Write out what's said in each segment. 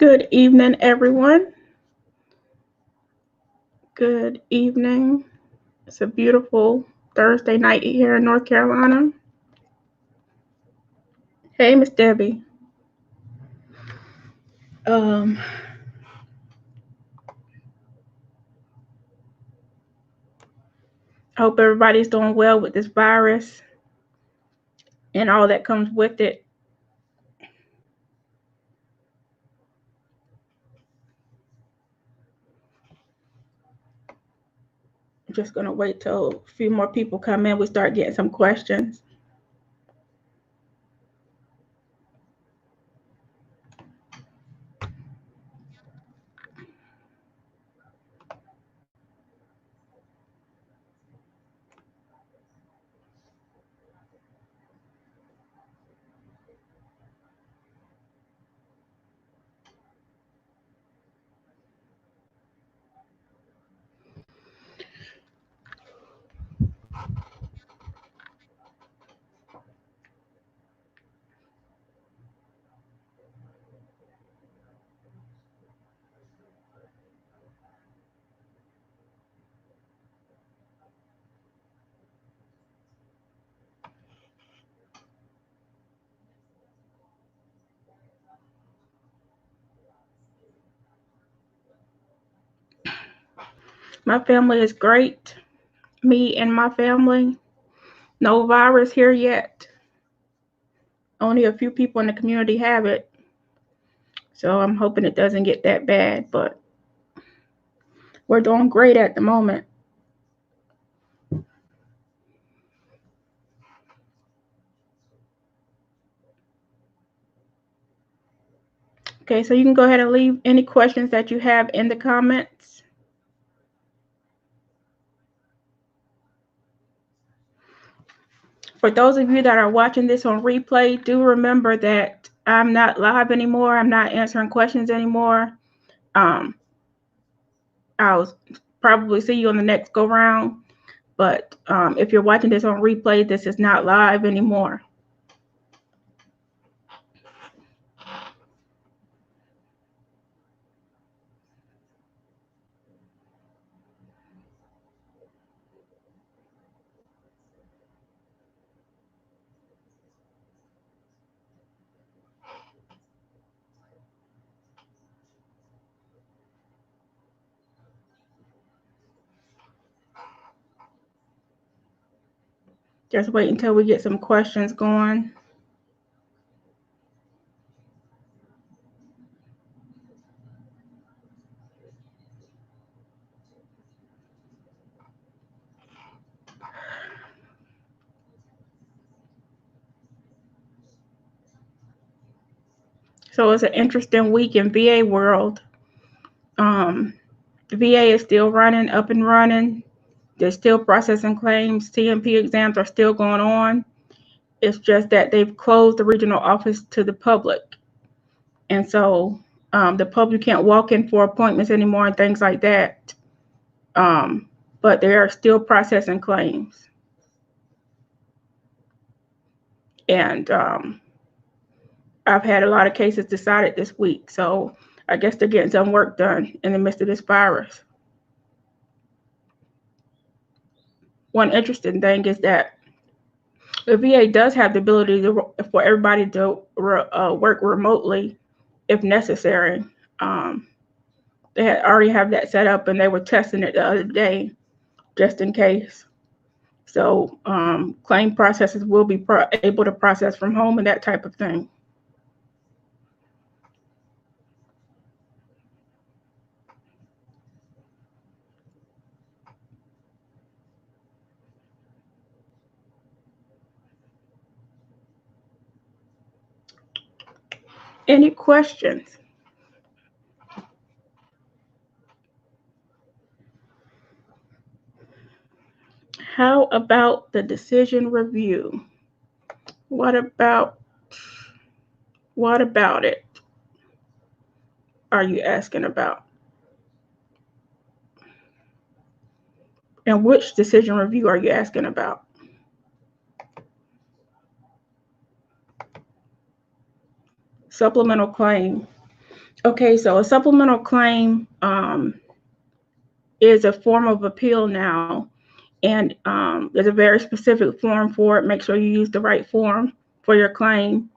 Good evening, everyone. Good evening. It's a beautiful Thursday night here in North Carolina. Hey, Miss Debbie. I hope everybody's doing well with this virus and all that comes with it. I'm just going to wait till a few more people come in. We start getting some questions. My family is great. Me and my family. No virus here yet. Only a few people in the community have it. So I'm hoping it doesn't get that bad, but we're doing great at the moment. Okay, so you can go ahead and leave any questions that you have in the comments. For those of you that are watching this on replay, do remember that I'm not live anymore. I'm not answering questions anymore. I'll probably see you on the next go round. But if you're watching this on replay, this is not live anymore. Just wait until we get some questions going. So it's an interesting week in VA world. The VA is still running, up and running. They're still processing claims. TMP exams are still going on. It's just that they've closed the regional office to the public. And so the public can't walk in for appointments anymore and things like that. But they are still processing claims. And I've had a lot of cases decided this week. So I guess they're getting some work done in the midst of this virus. One interesting thing is that the VA does have the ability for everybody to work remotely if necessary. They already have that set up, and they were testing it the other day just in case. So claim processors will be able to process from home and that type of thing. Any questions? How about the decision review? What about it? Are you asking about? And which decision review are you asking about? Supplemental claim. Okay, so a supplemental claim is a form of appeal now, and there's a very specific form for it. Make sure you use the right form for your claim.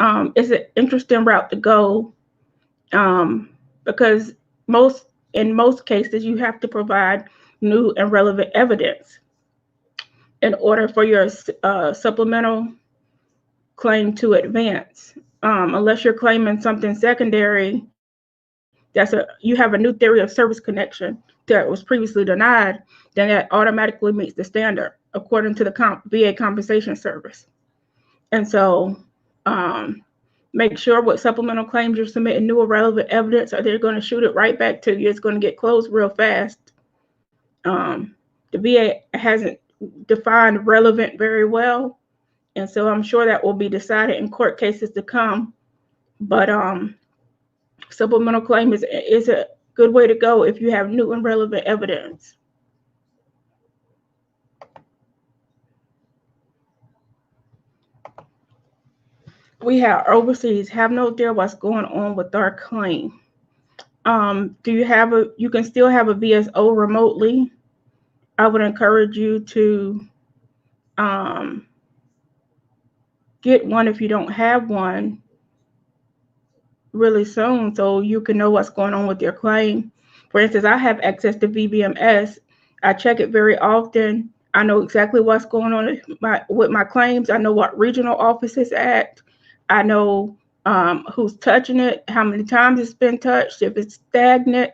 It's an interesting route to go because in most cases you have to provide new and relevant evidence in order for your supplemental claim to advance. Unless you're claiming something secondary, you have a new theory of service connection that was previously denied, then that automatically meets the standard according to the VA compensation service. And so make sure what supplemental claims you're submitting new or relevant evidence, or they're going to shoot it right back to you. It's going to get closed real fast. The VA hasn't defined relevant very well, and so I'm sure that will be decided in court cases to come. But supplemental claim is a good way to go if you have new and relevant evidence. We have overseas. Have no idea what's going on with our claim. You can still have a VSO remotely. I would encourage you to get one if you don't have one really soon, so you can know what's going on with your claim. For instance, I have access to VBMS. I check it very often. I know exactly what's going on with my claims. I know what regional office it's at. I know who's touching it, how many times it's been touched, if it's stagnant,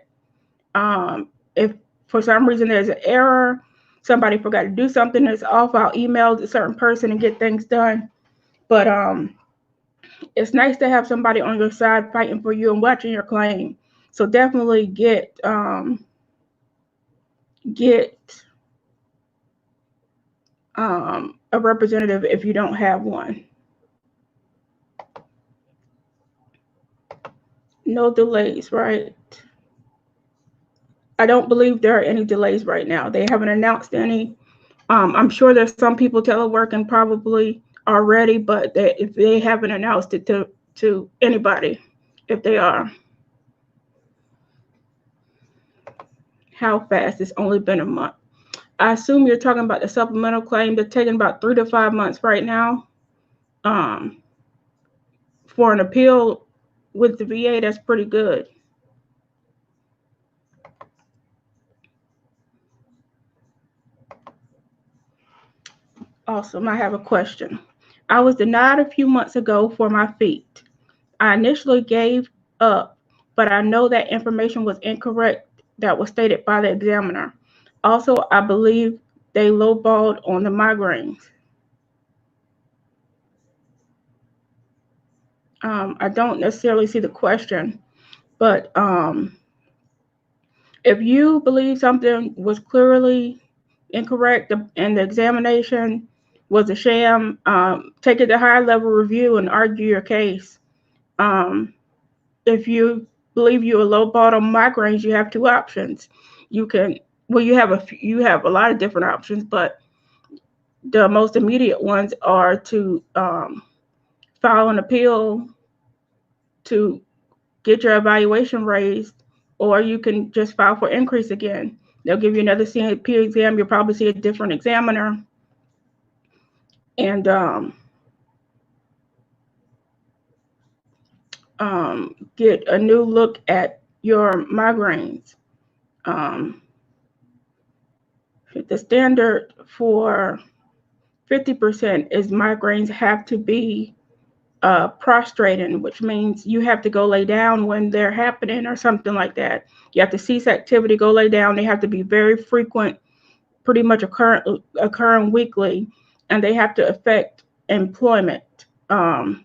if for some reason there's an error, somebody forgot to do something that's off, I'll email a certain person and get things done. But it's nice to have somebody on your side fighting for you and watching your claim. So definitely get a representative if you don't have one. No delays, right? I don't believe there are any delays right now. They haven't announced any. I'm sure there's some people teleworking probably already, but if they haven't announced it to anybody, if they are. How fast? It's only been a month. I assume you're talking about the supplemental claim. They're taking about 3 to 5 months right now. For an appeal with the VA, that's pretty good. Awesome. I have a question. I was denied a few months ago for my feet. I initially gave up, but I know that information was incorrect that was stated by the examiner. Also, I believe they lowballed on the migraines. I don't necessarily see the question, but if you believe something was clearly incorrect and the examination was a sham, take it to higher level review and argue your case. If you believe you are lowballed on migraines, you have two options. You have a lot of different options, but the most immediate ones are to file an appeal to get your evaluation raised, or you can just file for increase again. They'll give you another CNP exam. You'll probably see a different examiner, and get a new look at your migraines. The standard for 50% is migraines have to be prostrating, which means you have to go lay down when they're happening or something like that. You have to cease activity, go lay down. They have to be very frequent, pretty much occurring weekly, and they have to affect employment. And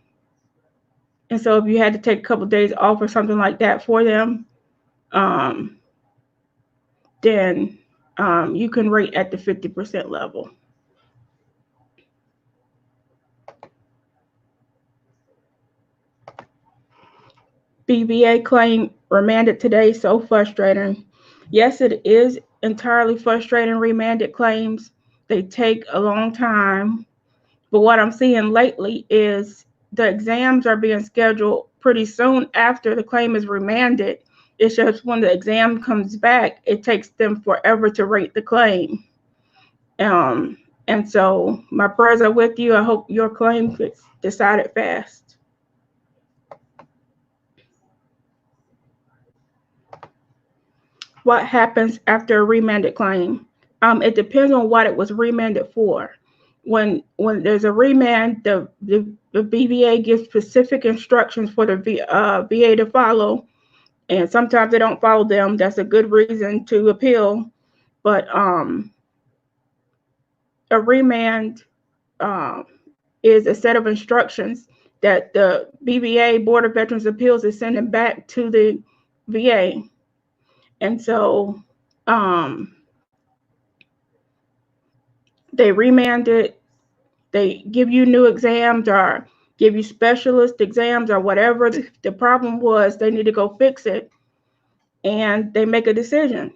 so if you had to take a couple of days off or something like that for them, then you can rate at the 50% level. BVA claim remanded today, so frustrating. Yes, it is entirely frustrating, remanded claims. They take a long time. But what I'm seeing lately is the exams are being scheduled pretty soon after the claim is remanded. It's just when the exam comes back, it takes them forever to rate the claim. And so my prayers are with you. I hope your claim gets decided fast. What happens after a remanded claim? It depends on what it was remanded for. When there's a remand, the BVA gives specific instructions for the VA to follow, and sometimes they don't follow them. That's a good reason to appeal. But a remand is a set of instructions that the BVA, Board of Veterans Appeals, is sending back to the VA. And so they remand it, they give you new exams or give you specialist exams or whatever the problem was, they need to go fix it, and they make a decision.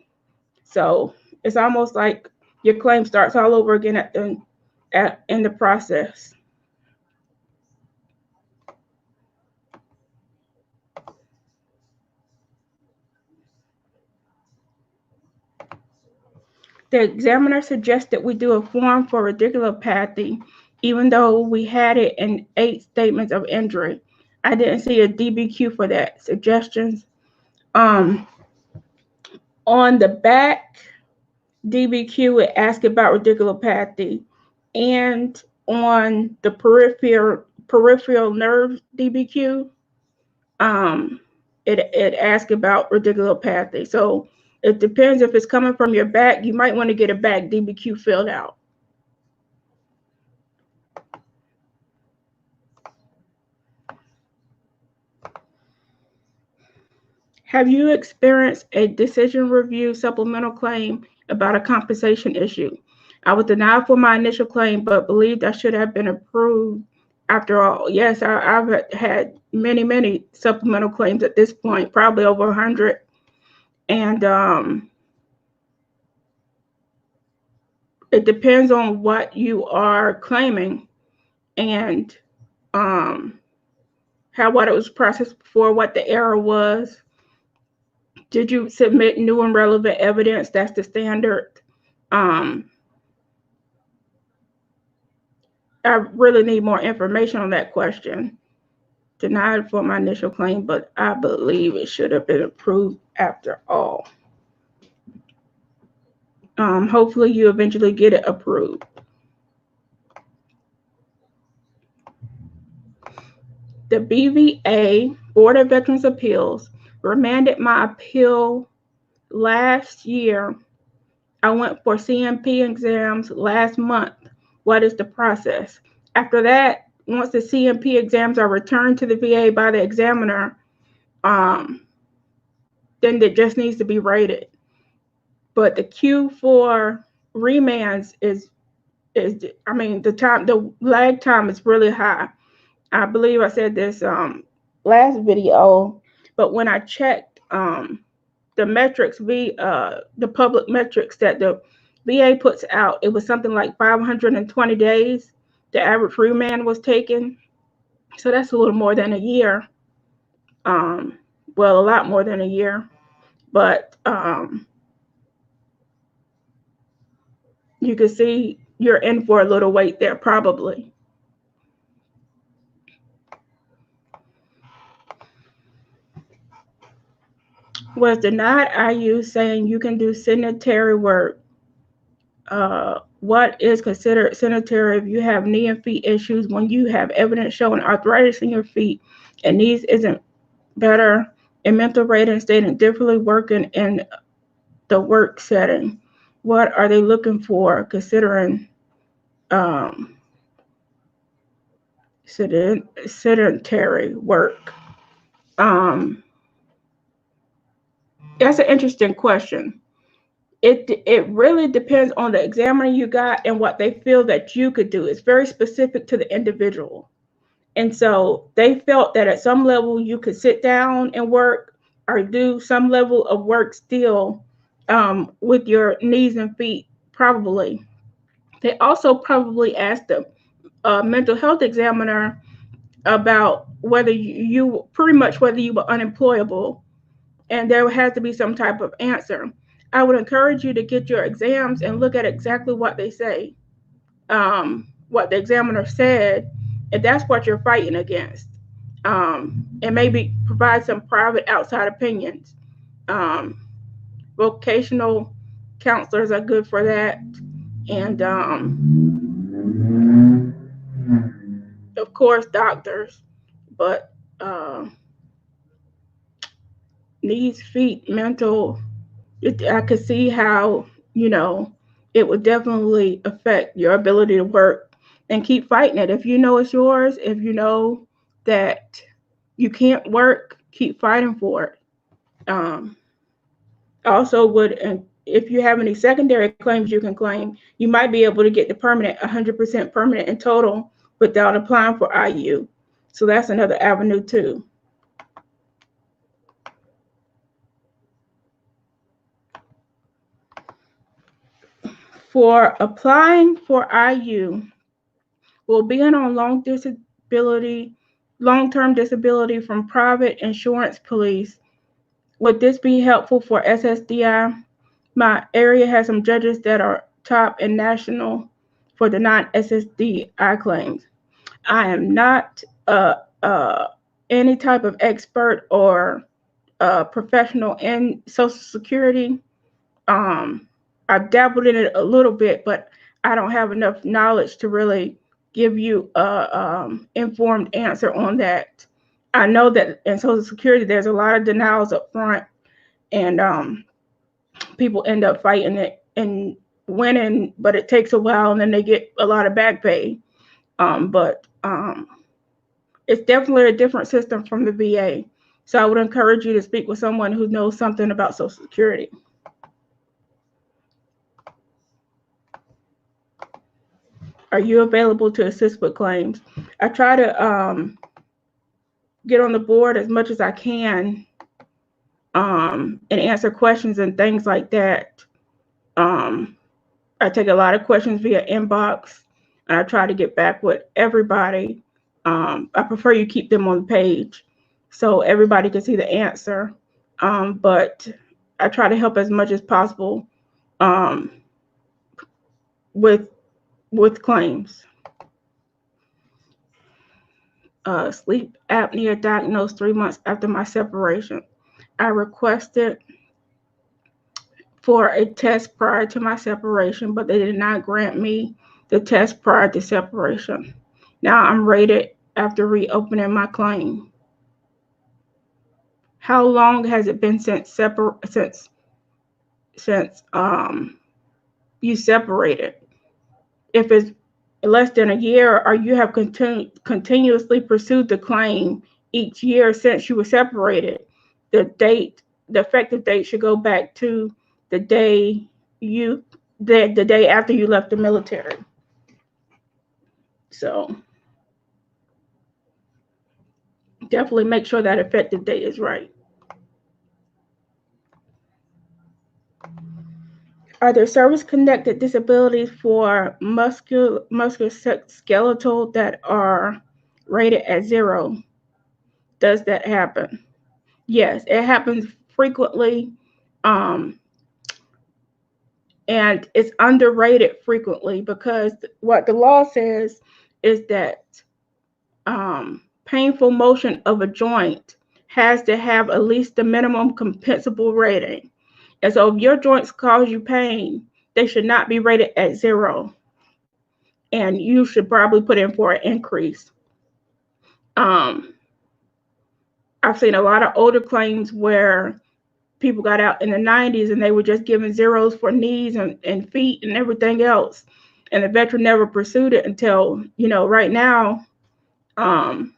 So it's almost like your claim starts all over again in the process. The examiner suggested we do a form for radiculopathy, even though we had it in 8 statements of injury. I didn't see a DBQ for that. Suggestions. On the back DBQ, it asked about radiculopathy, and on the peripheral nerve DBQ, it asked about radiculopathy. So it depends if it's coming from your back. You might want to get a back DBQ filled out. Have you experienced a decision review supplemental claim about a compensation issue? I was denied for my initial claim, but believed I should have been approved after all. Yes, I've had many supplemental claims at this point, probably over 100. And it depends on what you are claiming and what it was processed before, what the error was. Did you submit new and relevant evidence? That's the standard. I really need more information on that question. Denied for my initial claim, but I believe it should have been approved after all. Hopefully you eventually get it approved. The BVA, Board of Veterans Appeals, remanded my appeal last year. I went for CMP exams last month. What is the process? After that, once the CMP exams are returned to the VA by the examiner, then it just needs to be rated. But the queue for remands the lag time is really high. I believe I said this last video, but when I checked the metrics, the public metrics that the VA puts out, it was something like 520 days the average remand was taken. So that's a little more than a year. Well, a lot more than a year. But you can see you're in for a little wait there, probably. Was denied IU saying you can do sedentary work. What is considered sedentary if you have knee and feet issues when you have evidence showing arthritis in your feet and knees isn't better and mental rating stating differently working in the work setting? What are they looking for considering sedentary work? That's an interesting question. It really depends on the examiner you got and what they feel that you could do. It's very specific to the individual. And so they felt that at some level you could sit down and work or do some level of work still with your knees and feet, probably. They also probably asked the mental health examiner about whether you pretty much whether you were unemployable, and there has to be some type of answer. I would encourage you to get your exams and look at exactly what they say, what the examiner said, and that's what you're fighting against. And maybe provide some private outside opinions. Um, Vocational counselors are good for that, and of course doctors. But knees, feet, mental, I could see how, it would definitely affect your ability to work, and keep fighting it. If you know it's yours, if you know that you can't work, keep fighting for it. Also would, if you have any secondary claims you can claim, you might be able to get the permanent, 100% permanent in total without applying for IU. So that's another avenue too. For applying for IU, well, being on long-term disability from private insurance police, would this be helpful for SSDI? My area has some judges that are top and national for the non-SSDI claims. I am not any type of expert or professional in Social Security. I've dabbled in it a little bit, but I don't have enough knowledge to really give you a informed answer on that. I know that in Social Security, there's a lot of denials up front, and people end up fighting it and winning, but it takes a while, and then they get a lot of back pay. But it's definitely a different system from the VA. So I would encourage you to speak with someone who knows something about Social Security. Are you available to assist with claims? I try to get on the board as much as I can, and answer questions and things like that. I take a lot of questions via inbox, and I try to get back with everybody. I prefer you keep them on the page so everybody can see the answer. But I try to help as much as possible with claims. Sleep apnea diagnosed 3 months after my separation. I requested for a test prior to my separation, but they did not grant me the test prior to separation. Now I'm rated after reopening my claim. How long has it been since you separated? If it's less than a year, or you have continuously pursued the claim each year since you were separated, the effective date should go back to the day the day after you left the military. So definitely make sure that effective date is right. Are there service-connected disabilities for musculoskeletal that are rated at 0? Does that happen? Yes, it happens frequently, and it's underrated frequently, because what the law says is that painful motion of a joint has to have at least the minimum compensable rating. And so if your joints cause you pain, they should not be rated at 0. And you should probably put in for an increase. I've seen a lot of older claims where people got out in the 90s and they were just giving 0s for knees and feet and everything else. And the veteran never pursued it until, right now. And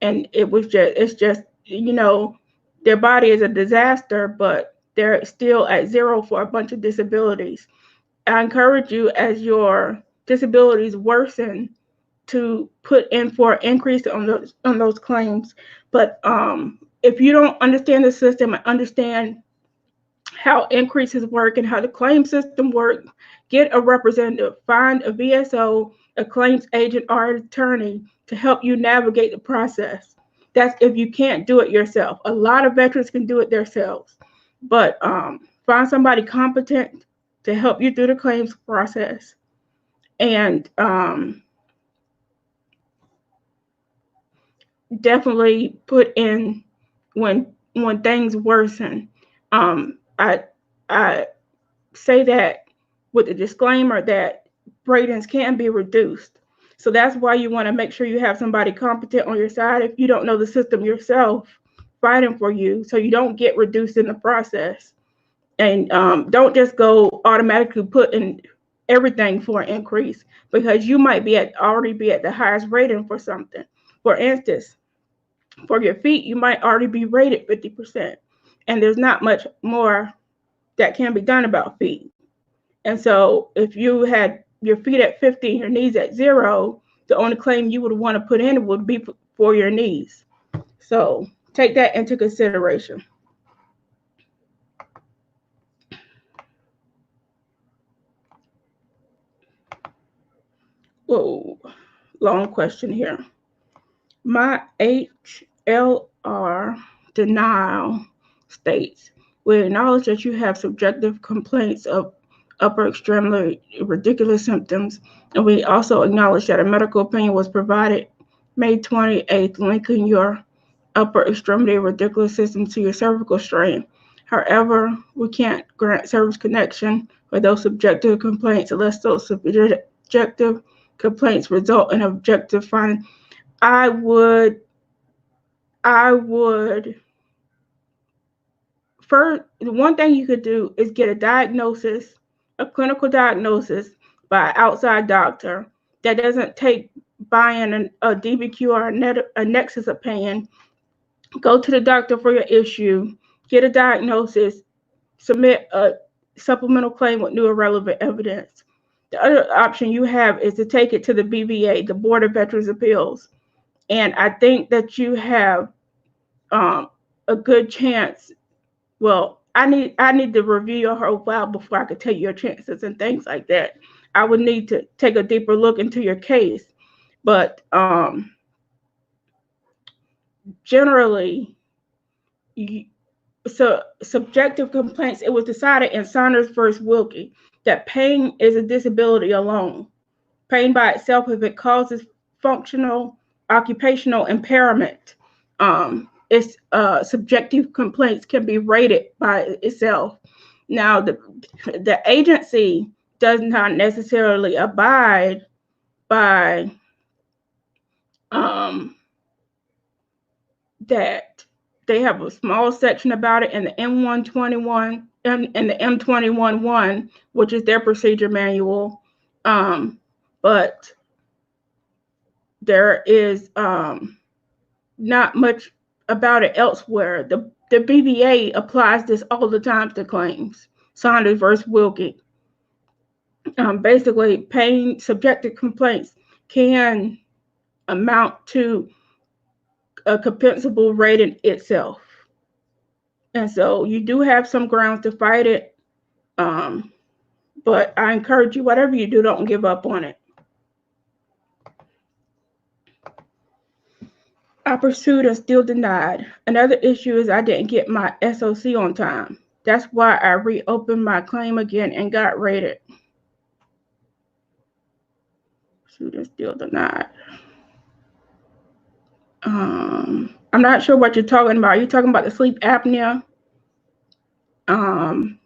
it's just, their body is a disaster, but they're still at 0 for a bunch of disabilities. I encourage you, as your disabilities worsen, to put in for an increase on those claims. But if you don't understand the system and understand how increases work and how the claim system works, get a representative, find a VSO, a claims agent or an attorney to help you navigate the process. That's if you can't do it yourself. A lot of veterans can do it themselves, but find somebody competent to help you through the claims process. And definitely put in when things worsen. I say that with the disclaimer that break-ins can be reduced. So that's why you want to make sure you have somebody competent on your side if you don't know the system yourself fighting for you, so you don't get reduced in the process. And don't just go automatically put in everything for an increase, because you might already be at the highest rating for something. For instance, for your feet, you might already be rated 50%, and there's not much more that can be done about feet. And so if you had your feet at 50 and your knees at 0, the only claim you would want to put in would be for your knees. So take that into consideration. Whoa, long question here. My HLR denial states, we acknowledge that you have subjective complaints of upper extremity ridiculous symptoms, and we also acknowledge that a medical opinion was provided May 28th linking your upper extremity ridiculous symptoms to your cervical strain. However, we can't grant service connection for those subjective complaints unless those subjective complaints result in objective finding. I would first, the one thing you could do is get a diagnosis, a clinical diagnosis by an outside doctor that doesn't take buying a DBQ or a Nexus opinion. Go to the doctor for your issue, get a diagnosis, submit a supplemental claim with new or relevant evidence. The other option you have is to take it to the BVA, the Board of Veterans Appeals. And I think that you have a good chance. Well, I need to review your whole file before I could tell you your chances and things like that. I would need to take a deeper look into your case. But generally, so subjective complaints, it was decided in Saunders versus Wilkie that pain is a disability alone. Pain by itself, if it causes functional, occupational impairment, it's subjective complaints can be rated by itself. Now, the agency does not necessarily abide by that. They have a small section about it in the M121 and in the M21-1, which is their procedure manual. But there is not much about it elsewhere. The BVA applies this all the time to claims. Saunders versus Wilkie. Basically, pain, subjective complaints can amount to a compensable rating itself. And so you do have some grounds to fight it. But I encourage you, whatever you do, don't give up on it. I pursued and still denied. Another issue is I didn't get my SOC on time. That's why I reopened my claim again and got rated. Pursued and still denied. I'm not sure what you're talking about. Are you talking about the sleep apnea? And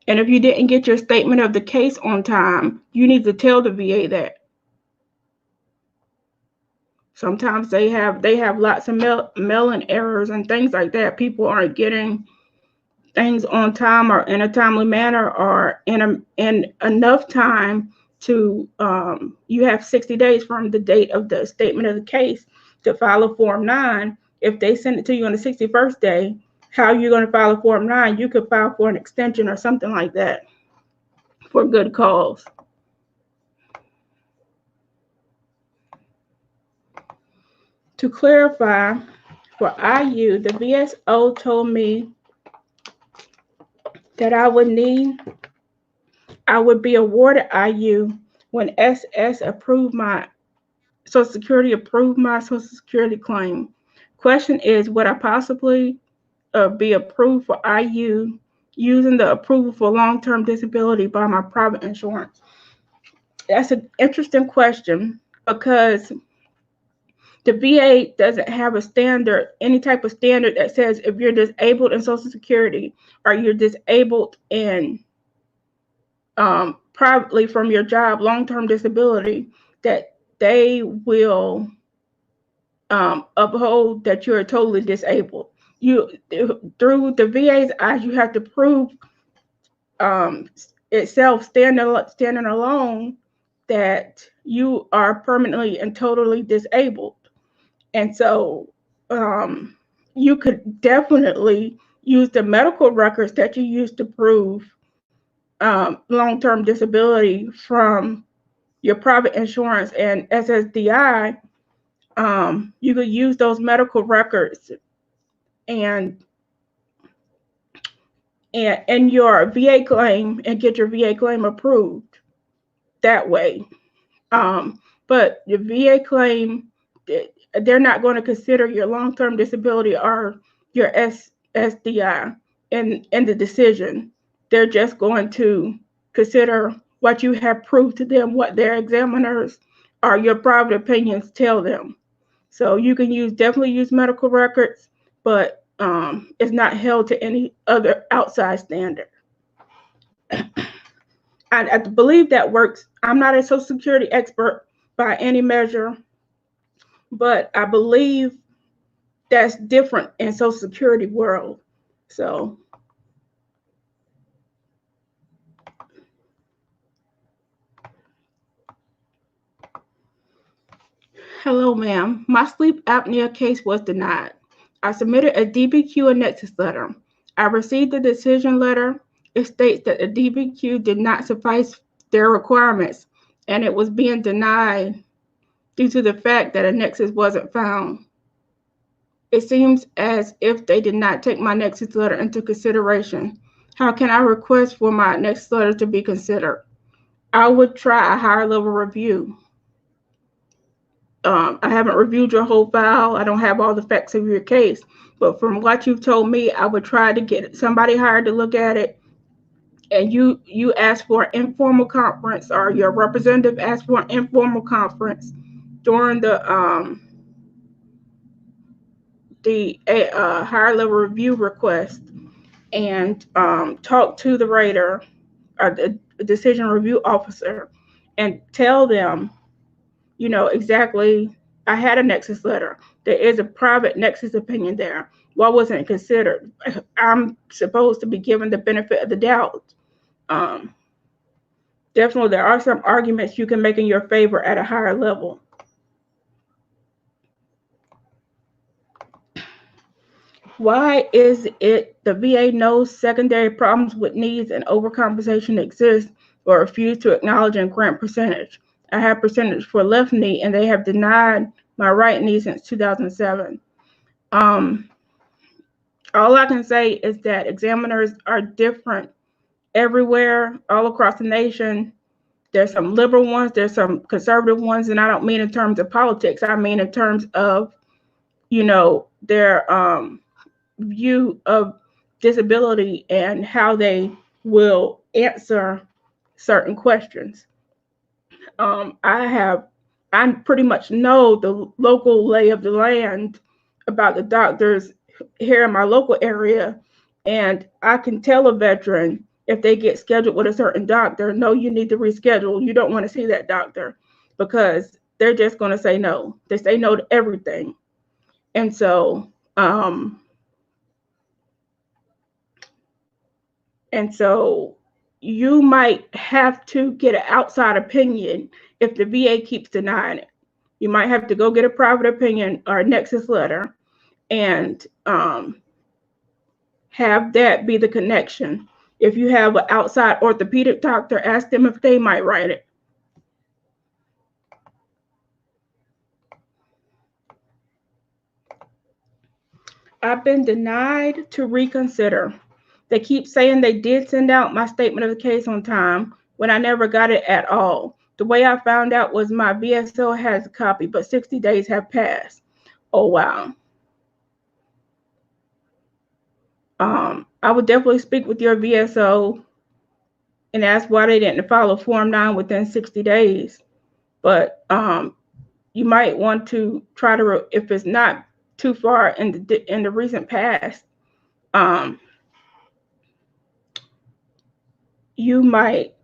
if you didn't get your statement of the case on time, you need to tell the VA that. Sometimes they have lots of mailing errors and things like that. People aren't getting things on time or in a timely manner or in enough time to, you have 60 days from the date of the statement of the case to file a Form 9. If they send it to you on the 61st day, how are you going to file a Form 9? You could file for an extension or something like that for good cause. To clarify, for IU, the VSO told me that I would be awarded IU when SS approved my Social Security approved my Social Security claim. Question is, would I possibly be approved for IU using the approval for long-term disability by my private insurance? That's an interesting question because the VA doesn't have a standard, any type of standard that says if you're disabled in Social Security or you're disabled in privately from your job, long-term disability, that they will uphold that you're totally disabled. You, through the VA's eyes, you have to prove itself standing alone that you are permanently and totally disabled. And so you could definitely use the medical records that you use to prove long-term disability from your private insurance and SSDI. You could use those medical records and your VA claim and get your VA claim approved that way. But your VA claim, they're not going to consider your long-term disability or your SSDI in the decision. They're just going to consider what you have proved to them, what their examiners or your private opinions tell them. So you can definitely use medical records, but it's not held to any other outside standard. I believe that works. I'm not a Social Security expert by any measure, but I believe that's different in Social Security world. So, hello, ma'am. My sleep apnea case was denied. I submitted a DBQ and Nexus letter. I received the decision letter. It states that the DBQ did not suffice their requirements, and it was being denied due to the fact that a Nexus wasn't found. It seems as if they did not take my Nexus letter into consideration. How can I request for my Nexus letter to be considered? I would try a higher level review. I haven't reviewed your whole file. I don't have all the facts of your case. But from what you've told me, I would try to get somebody hired to look at it. And you ask for an informal conference, or your representative asked for an informal conference during the higher level review request, and talk to the rater or the decision review officer and tell them, exactly, I had a Nexus letter. There is a private Nexus opinion there. What wasn't considered? I'm supposed to be given the benefit of the doubt. Definitely, there are some arguments you can make in your favor at a higher level. Why is it the VA knows secondary problems with needs and overcompensation exist, but refuse to acknowledge and grant percentage? I have percentage for left knee, and they have denied my right knee since 2007. All I can say is that examiners are different everywhere, all across the nation. There's some liberal ones, there's some conservative ones, and I don't mean in terms of politics. I mean in terms of, their view of disability and how they will answer certain questions. I pretty much know the local lay of the land about the doctors here in my local area, and I can tell a veteran if they get scheduled with a certain doctor, no, you need to reschedule. You don't want to see that doctor, because they're just going to say no. They say no to everything. And so, you might have to get an outside opinion if the VA keeps denying it. You might have to go get a private opinion or a Nexus letter and have that be the connection. If you have an outside orthopedic doctor, ask them if they might write it. I've been denied to reconsider. They keep saying they did send out my statement of the case on time when I never got it at all. the way I found out was my VSO has a copy, but 60 days have passed. Oh, wow. I would definitely speak with your VSO and ask why they didn't follow Form 9 within 60 days. But you might want to try to, if it's not too far in the recent past, you might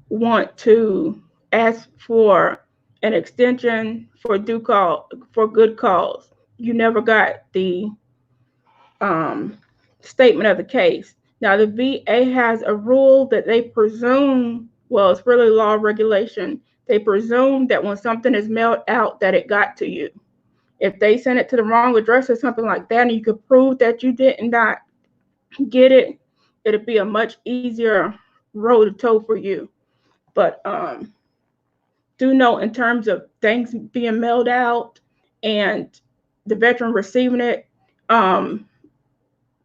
want to ask for an extension for good cause. You never got the statement of the case. Now, the VA has a rule that they presume, well, it's really law regulation. They presume that when something is mailed out, that it got to you. If they send it to the wrong address or something like that, and you could prove that you did not get it, it'd be a much easier road to toe for you. But do know, in terms of things being mailed out and the veteran receiving it,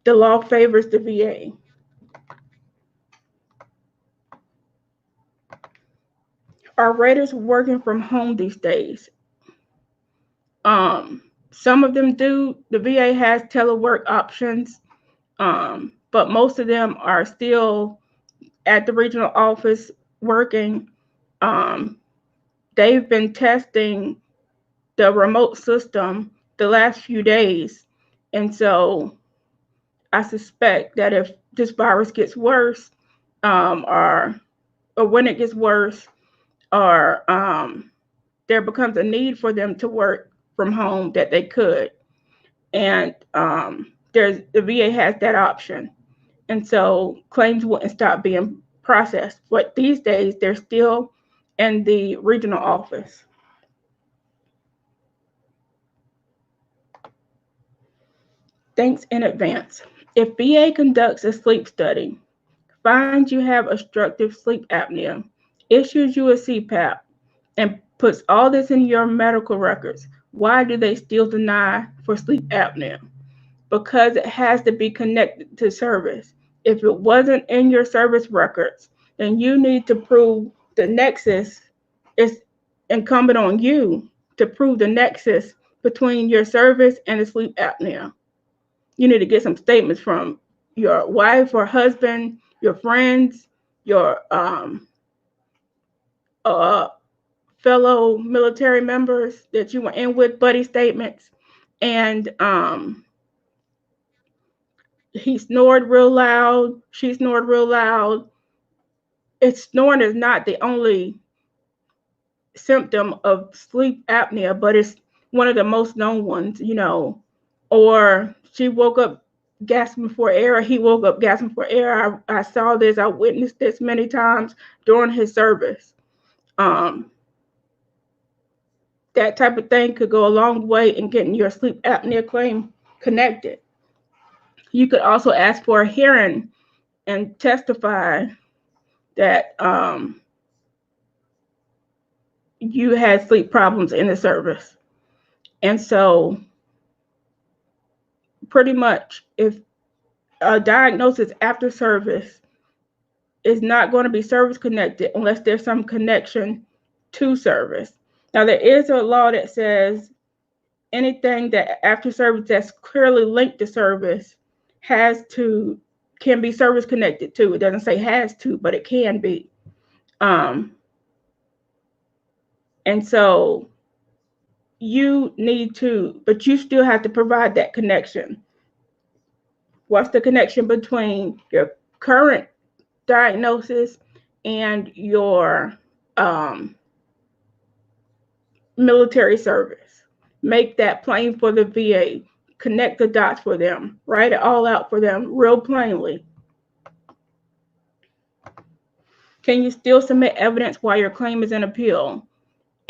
the law favors the VA. Are raters working from home these days? Some of them do. The VA has telework options, but most of them are still at the regional office working. They've been testing the remote system the last few days, and so I suspect that if this virus gets worse, or when it gets worse, or there becomes a need for them to work from home, that they could. And the VA has that option. And so claims wouldn't stop being processed. But these days, they're still in the regional office. Thanks in advance. If VA conducts a sleep study, finds you have obstructive sleep apnea, issues you a CPAP, and puts all this in your medical records, why do they still deny for sleep apnea? Because it has to be connected to service. If it wasn't in your service records, then you need to prove the nexus. It's incumbent on you to prove the nexus between your service and the sleep apnea. You need to get some statements from your wife or husband, your friends, your fellow military members that you were in with, buddy statements. And he snored real loud, she snored real loud. Snoring is not the only symptom of sleep apnea, but it's one of the most known ones, Or she woke up gasping for air, or he woke up gasping for air. I saw this, I witnessed this many times during his service. That type of thing could go a long way in getting your sleep apnea claim connected. You could also ask for a hearing and testify that you had sleep problems in the service. And so pretty much, if a diagnosis after service is not going to be service connected unless there's some connection to service. Now, there is a law that says anything that after service that's clearly linked to service can be service connected to. It doesn't say has to, but it can be. And so you need to, but you still have to provide that connection. What's the connection between your current diagnosis and your military service? Make that plain for the VA. Connect the dots for them. Write it all out for them real plainly. Can you still submit evidence while your claim is in appeal?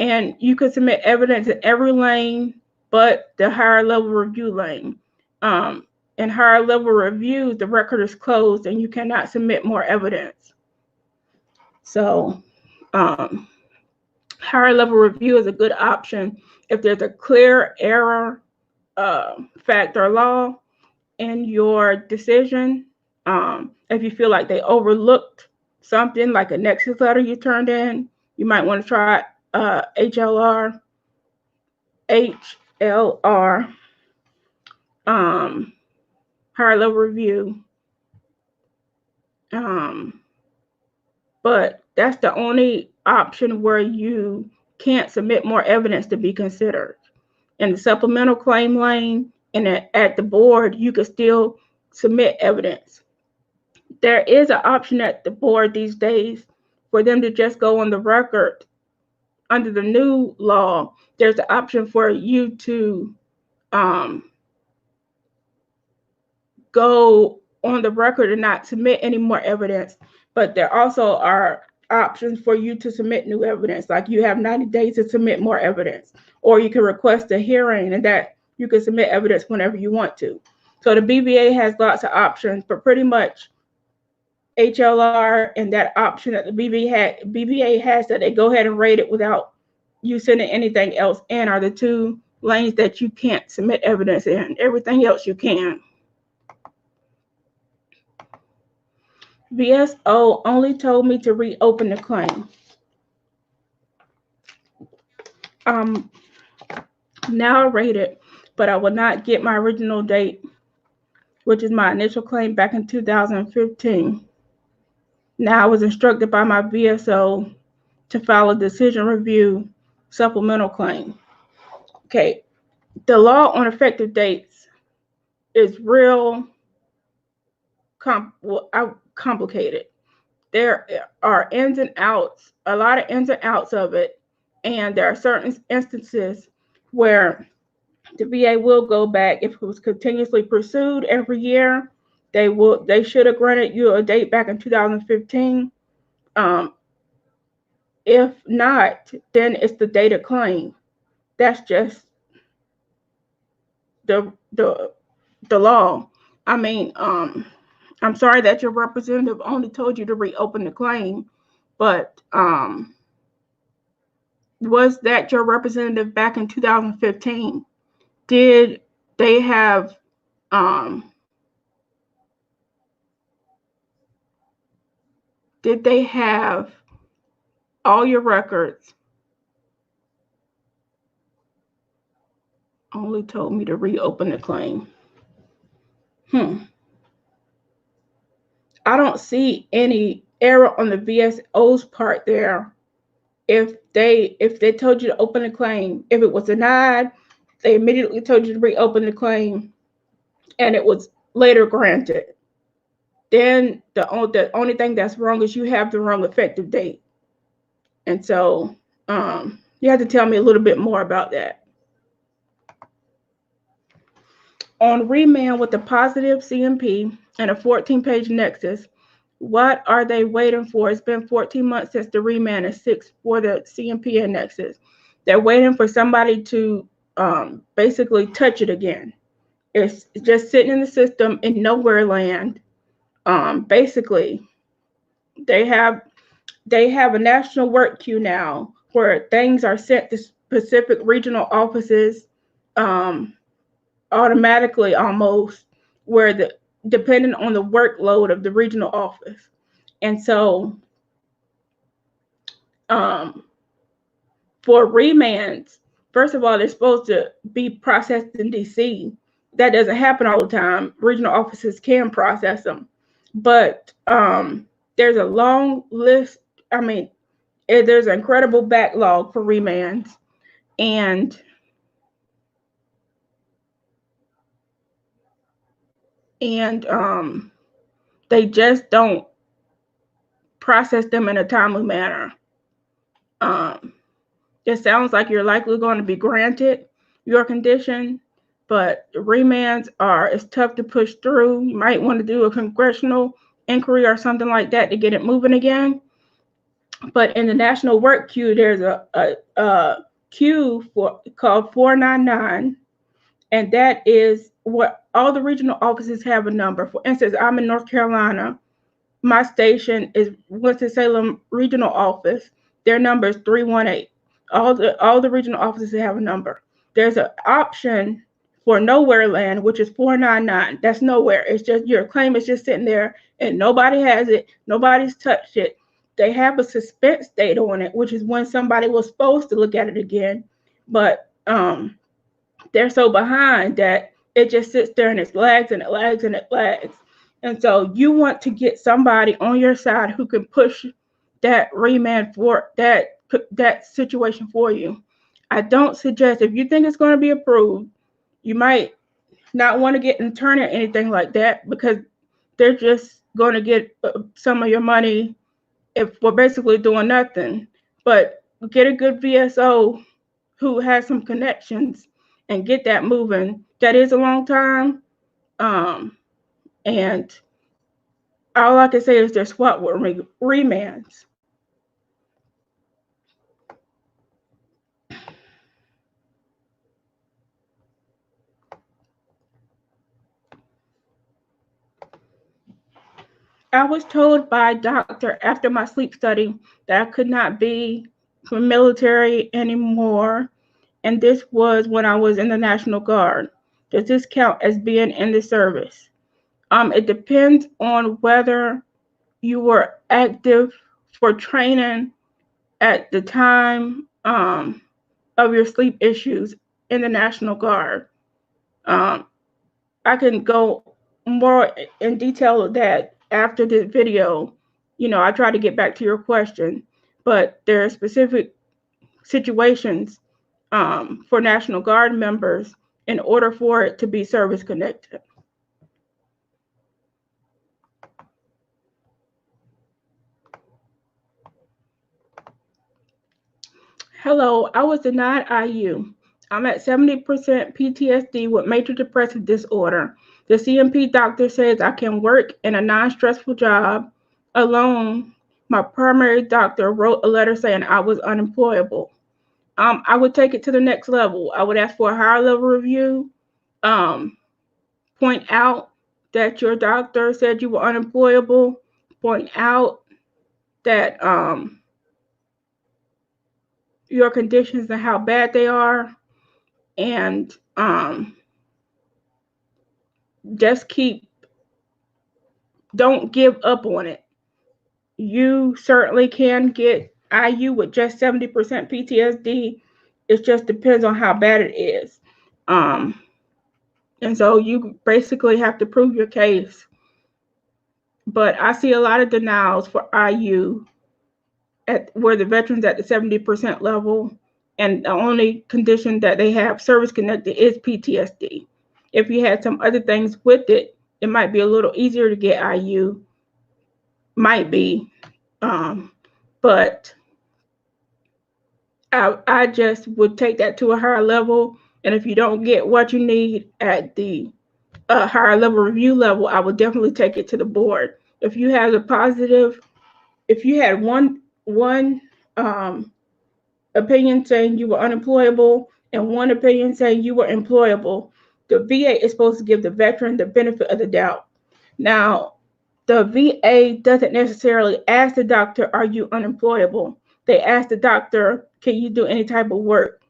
And you can submit evidence in every lane but the higher level review lane. In higher level review, the record is closed and you cannot submit more evidence. So higher level review is a good option if there's a clear error, fact or law in your decision. If you feel like they overlooked something like a Nexus letter you turned in, you might want to try HLR, higher level review. But that's the only option where you can't submit more evidence to be considered. In the supplemental claim lane and at the board, you can still submit evidence. There is an option at the board these days for them to just go on the record. Under the new law, there's an option for you to go on the record and not submit any more evidence. But there also are options for you to submit new evidence, like you have 90 days to submit more evidence, or you can request a hearing and that you can submit evidence whenever you want to. So the BVA has lots of options, but pretty much HLR and that option that the BVA has that they go ahead and rate it without you sending anything else in are the two lanes that you can't submit evidence in. Everything else you can. VSO only told me to reopen the claim. Now rated, but I will not get my original date, which is my initial claim back in 2015. Now I was instructed by my VSO to file a decision review supplemental claim. Okay, the law on effective dates is real complicated. There are ins and outs, a lot of ins and outs of it, and there are certain instances where the VA will go back if it was continuously pursued every year. They should have granted you a date back in 2015. If not, then it's the date of claim. That's just the law. I mean, I'm sorry that your representative only told you to reopen the claim, but was that your representative back in 2015? Did they have all your records? Only told me to reopen the claim. I don't see any error on the VSO's part there. If they told you to open a claim, if it was denied, they immediately told you to reopen the claim, and it was later granted. Then the only thing that's wrong is you have the wrong effective date. And so you have to tell me a little bit more about that. On remand with a positive CMP and a 14-page Nexus, what are they waiting for? It's been 14 months since the remand and 6 for the CMP and Nexus. They're waiting for somebody to basically touch it again. It's just sitting in the system in nowhere land. Basically, they have a national work queue now where things are sent to specific regional offices automatically almost, where depending on the workload of the regional office. And so for remands, first of all, they're supposed to be processed in DC. That doesn't happen all the time. Regional offices can process them, but there's a long list. I mean, there's an incredible backlog for remands, and they just don't process them in a timely manner. It sounds like you're likely going to be granted your condition, but remands it's tough to push through. You might want to do a congressional inquiry or something like that to get it moving again. But in the national work queue, there's a queue called 499, and that is what all the regional offices have a number. For instance, I'm in North Carolina. My station is Winston-Salem Regional Office. Their number is 318. All the regional offices have a number. There's an option for nowhere land, which is 499. That's nowhere. It's just your claim is just sitting there and nobody has it. Nobody's touched it. They have a suspense date on it, which is when somebody was supposed to look at it again. But they're so behind that it just sits there and it lags and it lags and it lags. And so you want to get somebody on your side who can push that remand for that situation for you. I don't suggest, if you think it's going to be approved, you might not want to get an attorney or anything like that, because they're just going to get some of your money if we're basically doing nothing. But get a good VSO who has some connections and get that moving. That is a long time. And all I can say is there's what were remands. I was told by a doctor after my sleep study that I could not be from military anymore. And this was when I was in the National Guard. Does this count as being in the service? It depends on whether you were active for training at the time of your sleep issues in the National Guard. I can go more in detail of that after this video. I try to get back to your question, but there are specific situations for National Guard members in order for it to be service connected. Hello, I was denied IU. I'm at 70% PTSD with major depressive disorder. The CMP doctor says I can work in a non-stressful job alone. My primary doctor wrote a letter saying I was unemployable. I would take it to the next level. I would ask for a higher level review. Point out that your doctor said you were unemployable. Point out that your conditions and how bad they are, and just don't give up on it. You certainly can get IU with just 70% PTSD. It just depends on how bad it is. And so you basically have to prove your case. But I see a lot of denials for IU where the veterans at the 70% level, and the only condition that they have service connected is PTSD. If you had some other things with it, it might be a little easier to get IU. Might be. But I just would take that to a higher level. And if you don't get what you need at the higher level review level, I would definitely take it to the board. If you have a positive, if you had one opinion saying you were unemployable and one opinion saying you were employable, the VA is supposed to give the veteran the benefit of the doubt. Now, the VA doesn't necessarily ask the doctor, are you unemployable? They ask the doctor, can you do any type of work?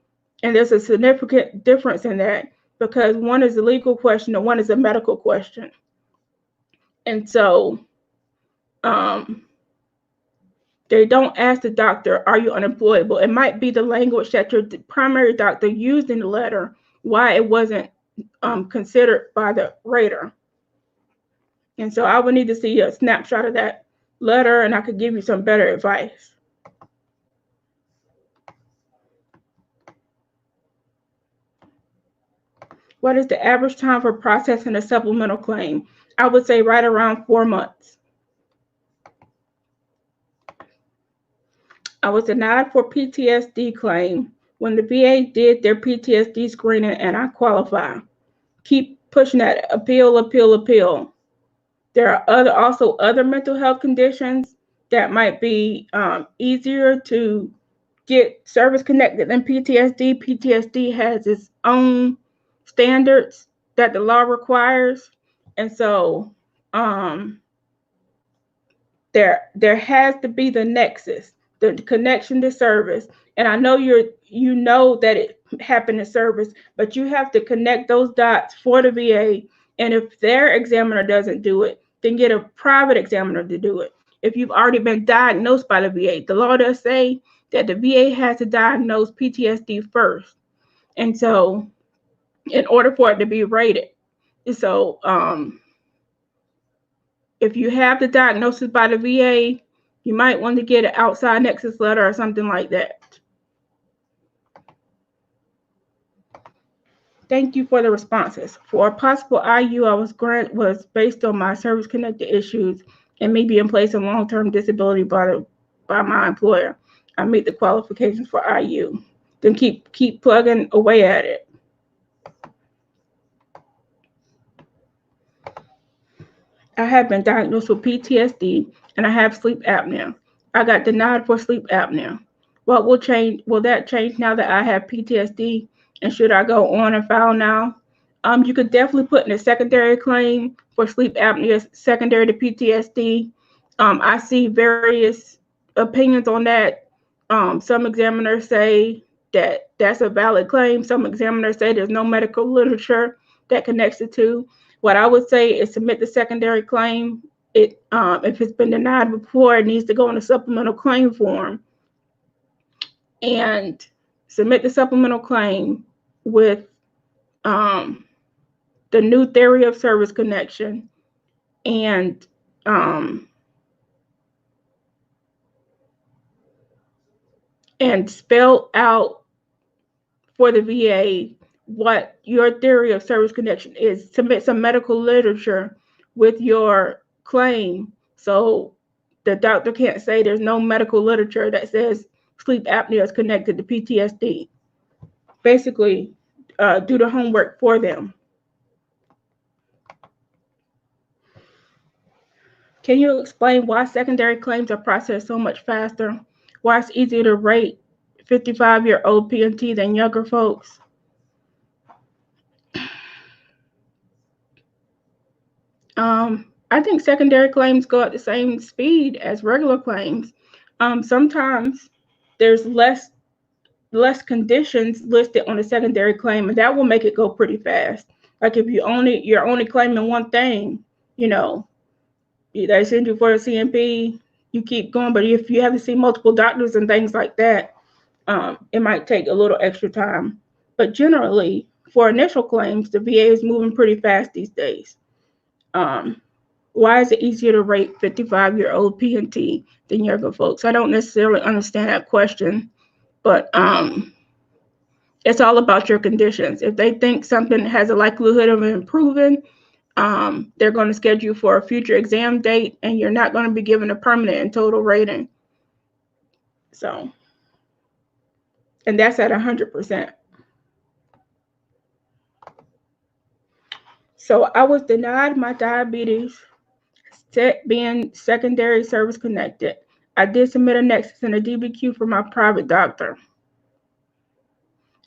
And there's a significant difference in that, because one is a legal question and one is a medical question. And so they don't ask the doctor, are you unemployable? It might be the language that your primary doctor used in the letter, why it wasn't considered by the rater. And so I would need to see a snapshot of that letter, and I could give you some better advice. What is the average time for processing a supplemental claim? I would say right around 4 months. I was denied for PTSD claim when the VA did their PTSD screening and I qualify. Keep pushing that appeal, appeal, appeal. There are also other mental health conditions that might be easier to get service connected than PTSD. PTSD has its own standards that the law requires. And so there has to be the nexus. the connection to service. And I know you know that it happened in service, but you have to connect those dots for the VA. And if their examiner doesn't do it, then get a private examiner to do it. If you've already been diagnosed by the VA, the law does say that the VA has to diagnose PTSD first. And so in order for it to be rated. So if you have the diagnosis by the VA, you might want to get an outside Nexus letter or something like that. Thank you for the responses. For a possible IU, I was based on my service-connected issues and me being placed on long-term disability by my employer. I meet the qualifications for IU. Then keep plugging away at it. I have been diagnosed with PTSD and I have sleep apnea. I got denied for sleep apnea. What will change? Will that change now that I have PTSD? And should I go on and file now? You could definitely put in a secondary claim for sleep apnea secondary to PTSD. I see various opinions on that. Some examiners say that that's a valid claim. Some examiners say there's no medical literature that connects the two. What I would say is submit the secondary claim. If it's been denied before, it needs to go in a supplemental claim form and submit the supplemental claim with the new theory of service connection and spell out for the VA what your theory of service connection is. Submit some medical literature with your claim so the doctor can't say there's no medical literature that says sleep apnea is connected to PTSD. Basically, do the homework for them. Can you explain why secondary claims are processed so much faster? Why it's easier to rate 55-year-old P&T than younger folks? I think secondary claims go at the same speed as regular claims. Sometimes there's less conditions listed on a secondary claim, and that will make it go pretty fast. Like if you're only claiming one thing, they send you for a CMP, you keep going. But if you have to see multiple doctors and things like that, it might take a little extra time. But generally, for initial claims, the VA is moving pretty fast these days. Why is it easier to rate 55-year-old P&T than younger folks? I don't necessarily understand that question, but it's all about your conditions. If they think something has a likelihood of improving, they're going to schedule you for a future exam date, and you're not going to be given a permanent and total rating. So, and that's at 100%. So I was denied my diabetes being secondary service connected. I did submit a Nexus and a DBQ for my private doctor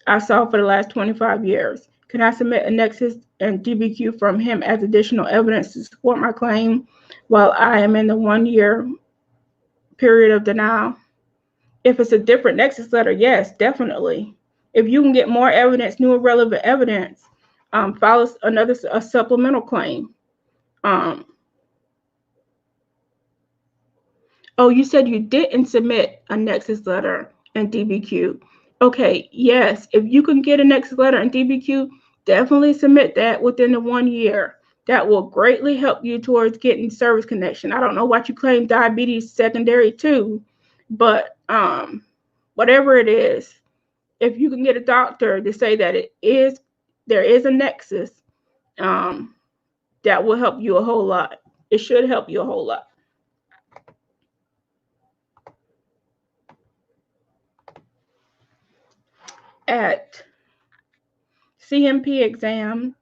I saw for the last 25 years. Can I submit a Nexus and DBQ from him as additional evidence to support my claim while I am in the 1-year period of denial? If it's a different Nexus letter, yes, definitely. If you can get more evidence, new and relevant evidence, file a supplemental claim. Oh, you said you didn't submit a Nexus letter and DBQ. Okay, yes, if you can get a Nexus letter and DBQ, definitely submit that within the 1 year. That will greatly help you towards getting service connection. I don't know what you claim diabetes secondary to, but whatever it is, if you can get a doctor to say that there is a Nexus, that will help you a whole lot. It should help you a whole lot. At CMP exam,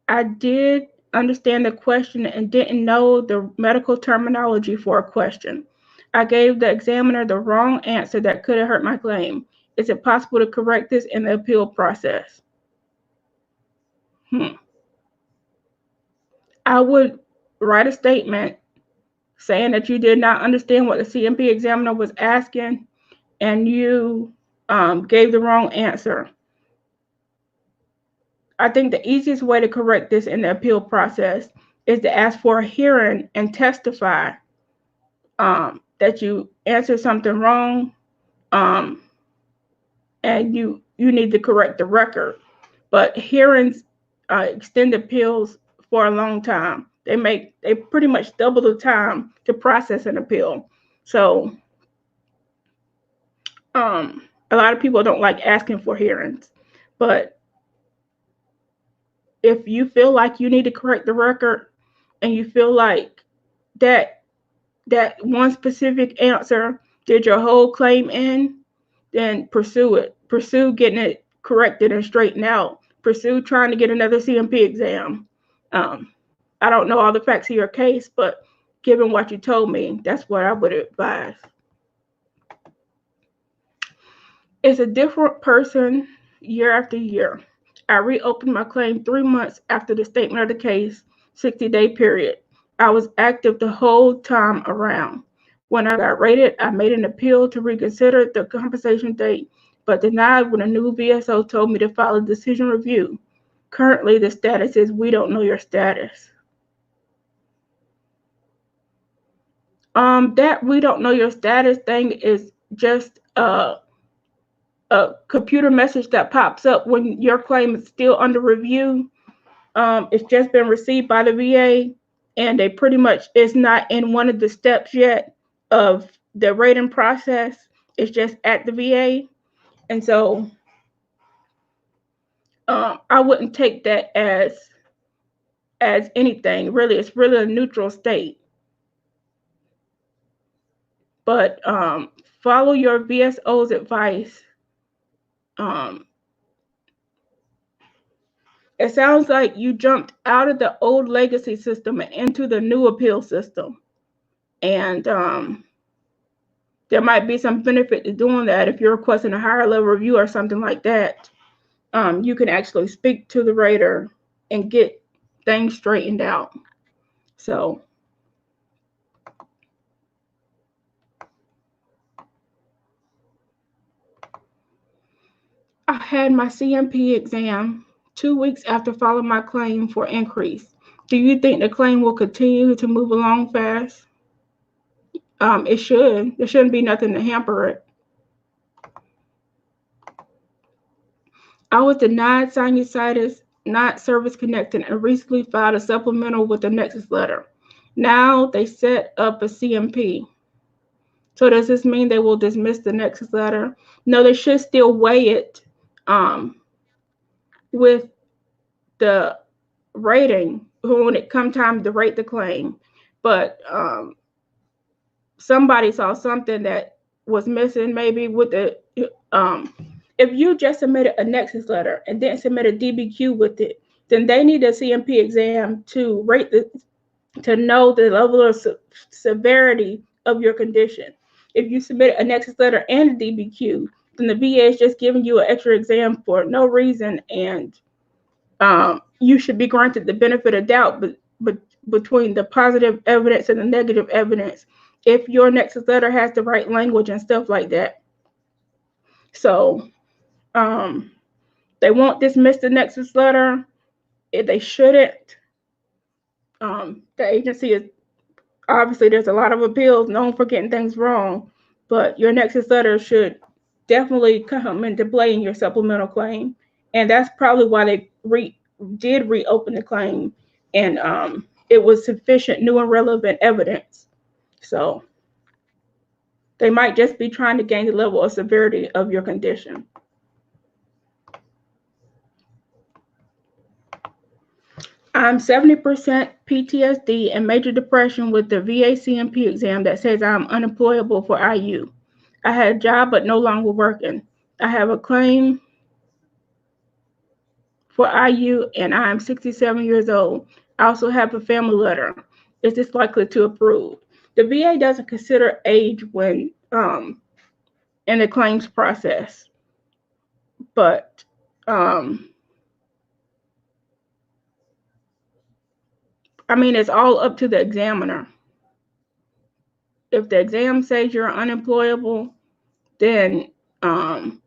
I did understand the question and didn't know the medical terminology for a question. I gave the examiner the wrong answer that could have hurt my claim. Is it possible to correct this in the appeal process? I would write a statement saying that you did not understand what the CMP examiner was asking and you gave the wrong answer. I think the easiest way to correct this in the appeal process is to ask for a hearing and testify that you answered something wrong, and you need to correct the record. But hearings extend appeals for a long time. They pretty much double the time to process an appeal. So a lot of people don't like asking for hearings, but if you feel like you need to correct the record and you feel like that one specific answer did your whole claim in, then pursue it. Pursue getting it corrected and straightened out. Pursue trying to get another CMP exam. I don't know all the facts of your case, but given what you told me, that's what I would advise. It's a different person year after year. I reopened my claim 3 months after the statement of the case, 60-day period. I was active the whole time around. When I got rated, I made an appeal to reconsider the compensation date, but denied when a new VSO told me to file a decision review. Currently, the status is we don't know your status. That we don't know your status thing is just a computer message that pops up when your claim is still under review. It's just been received by the VA, and they pretty much is not in one of the steps yet of the rating process. It's just at the VA, and so I wouldn't take that as anything. Really, it's really a neutral state. But follow your VSO's advice. It sounds like you jumped out of the old legacy system and into the new appeal system. And there might be some benefit to doing that. If you're requesting a higher level review or something like that, you can actually speak to the rater and get things straightened out. So I had my CMP exam 2 weeks after filing my claim for increase. Do you think the claim will continue to move along fast? It should. There shouldn't be nothing to hamper it. I was denied sinusitis, not service connected, and recently filed a supplemental with the Nexus letter. Now they set up a CMP. So does this mean they will dismiss the Nexus letter? No, they should still weigh it with the rating when it comes time to rate the claim. But somebody saw something that was missing maybe with the if you just submitted a Nexus letter and then submit a DBQ with it, then they need a CMP exam to rate to know the level of severity of your condition. If you submit a Nexus letter and a DBQ, then the VA is just giving you an extra exam for no reason, and you should be granted the benefit of doubt between the positive evidence and the negative evidence if your Nexus letter has the right language and stuff like that. So they won't dismiss the Nexus letter. They shouldn't. The agency is obviously, there's a lot of appeals known for getting things wrong, but your Nexus letter should definitely come into play in your supplemental claim, and that's probably why they did reopen the claim, and it was sufficient new and relevant evidence. So they might just be trying to gain the level of severity of your condition. I'm 70% PTSD and major depression with the VA CMP exam that says I'm unemployable for IU. I had a job but no longer working. I have a claim for IU and I am 67 years old. I also have a family letter. Is this likely to approve? The VA doesn't consider age when in the claims process, but I mean, it's all up to the examiner. if the exam says you're unemployable, then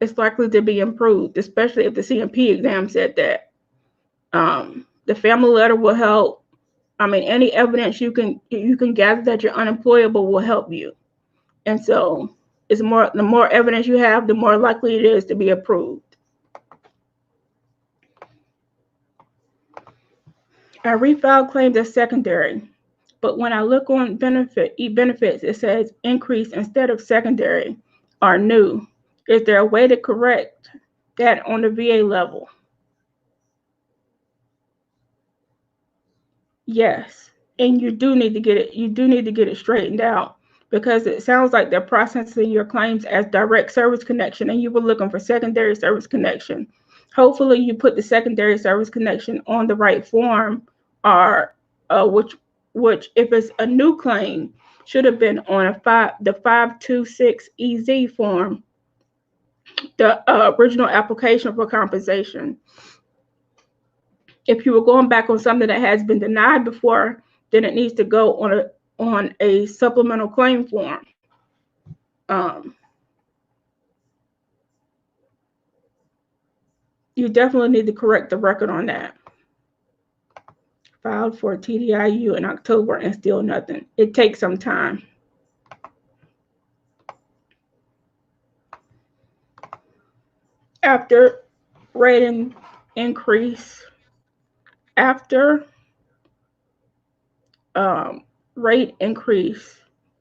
it's likely to be improved, especially if the CMP exam said that. The family letter will help. Any evidence you can gather that you're unemployable will help you. And so the more evidence you have, the more likely it is to be approved. I refiled claims as secondary, but when I look on benefits, it says increase instead of secondary or new. Is there a way to correct that on the VA level? Yes, and you do need to get it straightened out, because it sounds like they're processing your claims as direct service connection and you were looking for secondary service connection. Hopefully you put the secondary service connection on the right form, or which if it's a new claim should have been on the 526 EZ form, the original application for compensation. If you were going back on something that has been denied before, then it needs to go on a supplemental claim form. You definitely need to correct the record on that. Filed for TDIU in October and still nothing. It takes some time. After rate increase, rate increase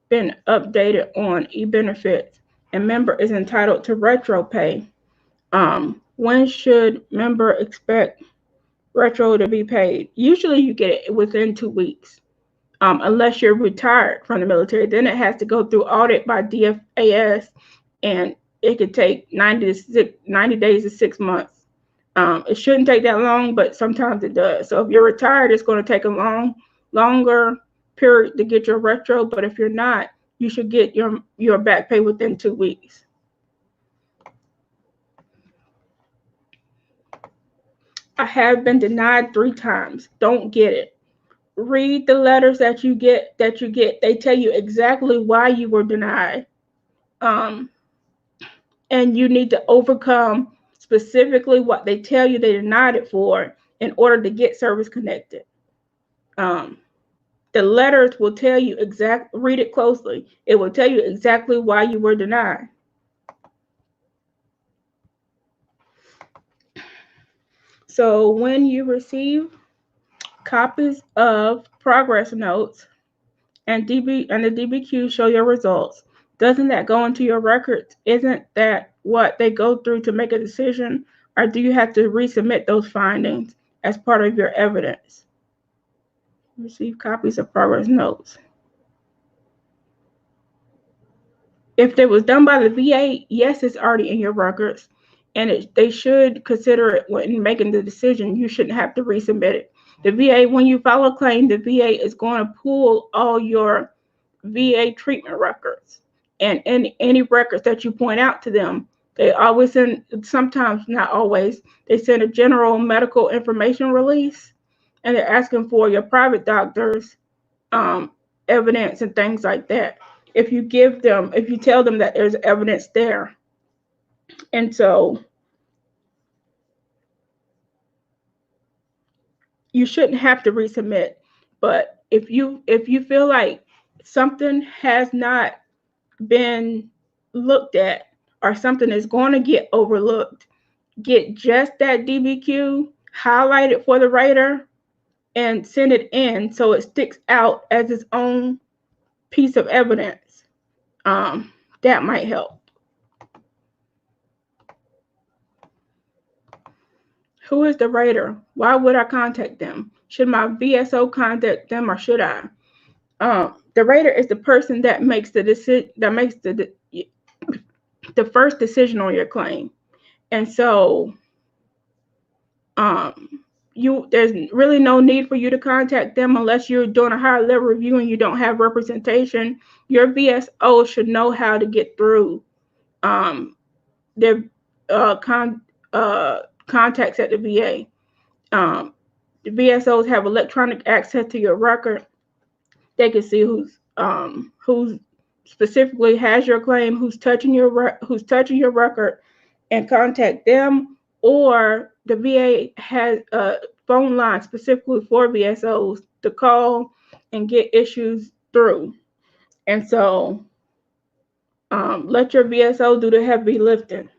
been updated on e-benefits and member is entitled to retro pay, when should member expect retro to be paid? Usually you get it within 2 weeks, unless you're retired from the military. Then it has to go through audit by DFAS, and it could take 90 days to 6 months. It shouldn't take that long, but sometimes it does. So if you're retired, it's going to take a longer period to get your retro, but if you're not, you should get your back pay within 2 weeks. I have been denied 3 times. Don't get it. Read the letters that you get. They tell you exactly why you were denied. And you need to overcome specifically what they tell you they denied it for in order to get service connected. The letters will tell you read it closely. It will tell you exactly why you were denied. So when you receive copies of progress notes and the DBQ show your results, doesn't that go into your records? Isn't that what they go through to make a decision? Or do you have to resubmit those findings as part of your evidence? Receive copies of progress notes. If it was done by the VA, yes, it's already in your records, and they should consider it when making the decision. You shouldn't have to resubmit it. The VA, when you file a claim, the VA is going to pull all your VA treatment records and any records that you point out to them. They always send, sometimes not always, they send a general medical information release, and they're asking for your private doctor's evidence and things like that. If you tell them that there's evidence there. And so you shouldn't have to resubmit. But if you feel like something has not been looked at or something is going to get overlooked, get just that DBQ, highlight it for the writer, and send it in so it sticks out as its own piece of evidence. That might help. Who is the writer? Why would I contact them? Should my VSO contact them, or should I? The writer is the person that makes the decision, that makes the first decision on your claim. And so there's really no need for you to contact them unless you're doing a higher level review and you don't have representation. Your VSO should know how to get through their contacts at the VA. The VSOs have electronic access to your record. They can see who's specifically has your claim, who's touching your record, and contact them, or the VA has a phone line specifically for VSOs to call and get issues through. And so let your VSO do the heavy lifting.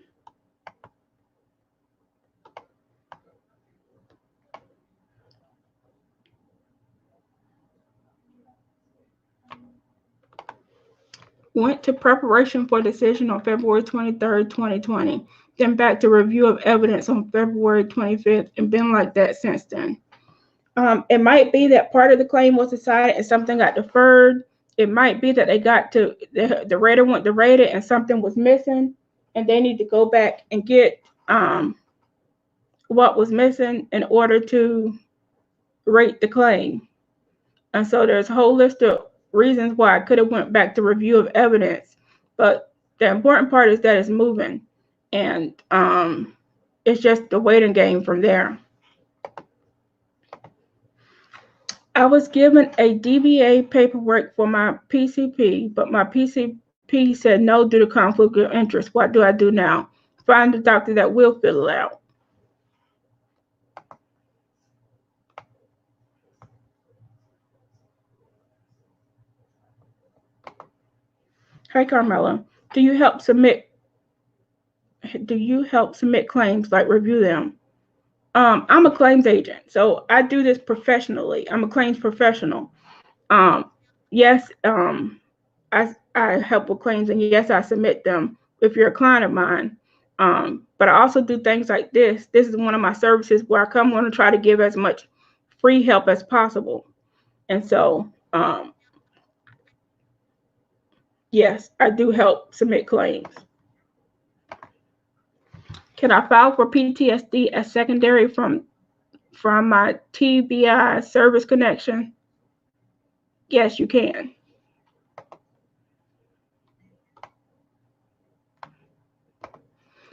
Went to preparation for decision on February 23rd, 2020. Then back to review of evidence on February 25th, and been like that since then. It might be that part of the claim was decided and something got deferred. It might be that they got to, the rater went to rate it and something was missing, and they need to go back and get what was missing in order to rate the claim. And so there's a whole list of reasons why I could have went back to review of evidence, but the important part is that it's moving, and it's just the waiting game from there. I was given a DBA paperwork for my PCP, but my PCP said no due to conflict of interest. What do I do now? Find a doctor that will fill it out. Hi, Carmella. Do you help submit claims, like review them? I'm a claims agent, so I do this professionally. I'm a claims professional. Yes, I help with claims, and yes, I submit them if you're a client of mine. But I also do things like this. This is one of my services where I come on to try to give as much free help as possible. And so, yes, I do help submit claims. Can I file for PTSD as secondary from my TBI service connection? Yes, you can.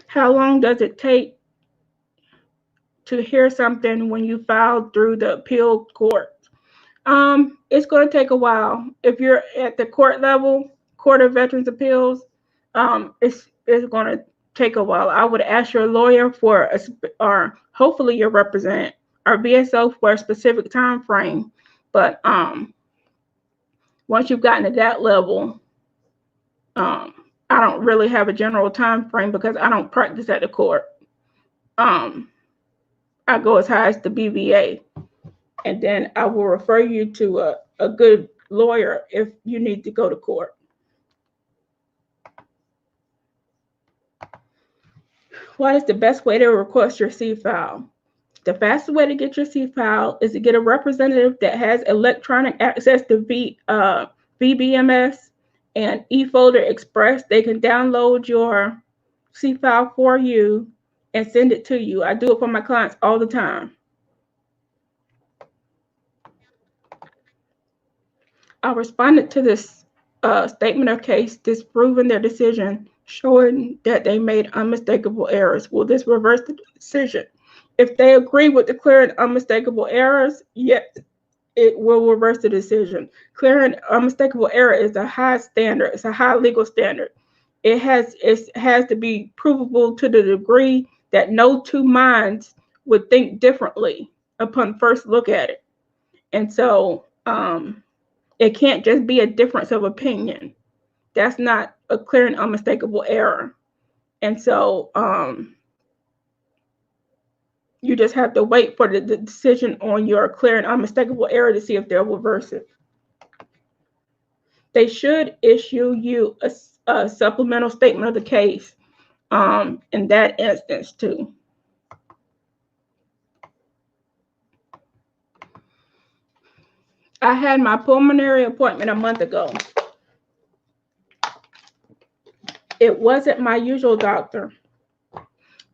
How long does it take to hear something when you file through the appeal court? It's going to take a while. If you're at the court level, Court of Veterans Appeals, it's going to take a while. I would ask your lawyer or hopefully your representative or VSO for a specific time frame. But once you've gotten to that level, I don't really have a general time frame because I don't practice at the court. I go as high as the BVA, and then I will refer you to a good lawyer if you need to go to court. What is the best way to request your C-file? The fastest way to get your C-file is to get a representative that has electronic access to VBMS and eFolder Express. They can download your C-file for you and send it to you. I do it for my clients all the time. I responded to this statement of case disproving their decision, showing that they made unmistakable errors. Will this reverse the decision? If they agree with the clear and unmistakable errors, yes, it will reverse the decision. Clear and unmistakable error is a high standard. It's a high legal standard. It has to be provable to the degree that no two minds would think differently upon first look at it. And so it can't just be a difference of opinion. That's not a clear and unmistakable error. And so you just have to wait for the decision on your clear and unmistakable error to see if they'll reverse it. They should issue you a supplemental statement of the case in that instance too. I had my pulmonary appointment a month ago. It wasn't my usual doctor.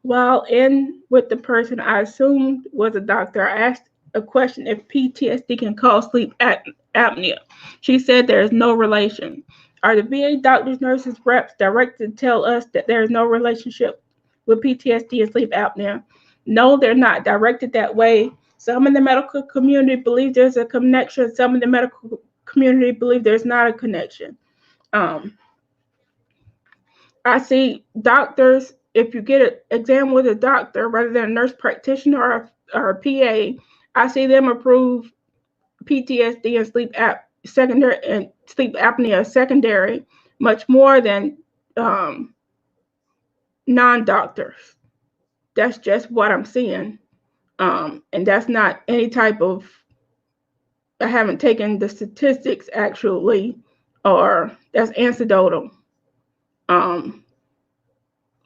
While in with the person I assumed was a doctor, I asked a question if PTSD can cause sleep apnea. She said there is no relation. Are the VA doctors, nurses, reps directed to tell us that there is no relationship with PTSD and sleep apnea? No, they're not directed that way. Some in the medical community believe there's a connection. Some in the medical community believe there's not a connection. I see doctors, if you get an exam with a doctor rather than a nurse practitioner or a PA, I see them approve PTSD and sleep apnea secondary much more than non-doctors. That's just what I'm seeing. And that's not any type of, I haven't taken the statistics actually, or that's anecdotal,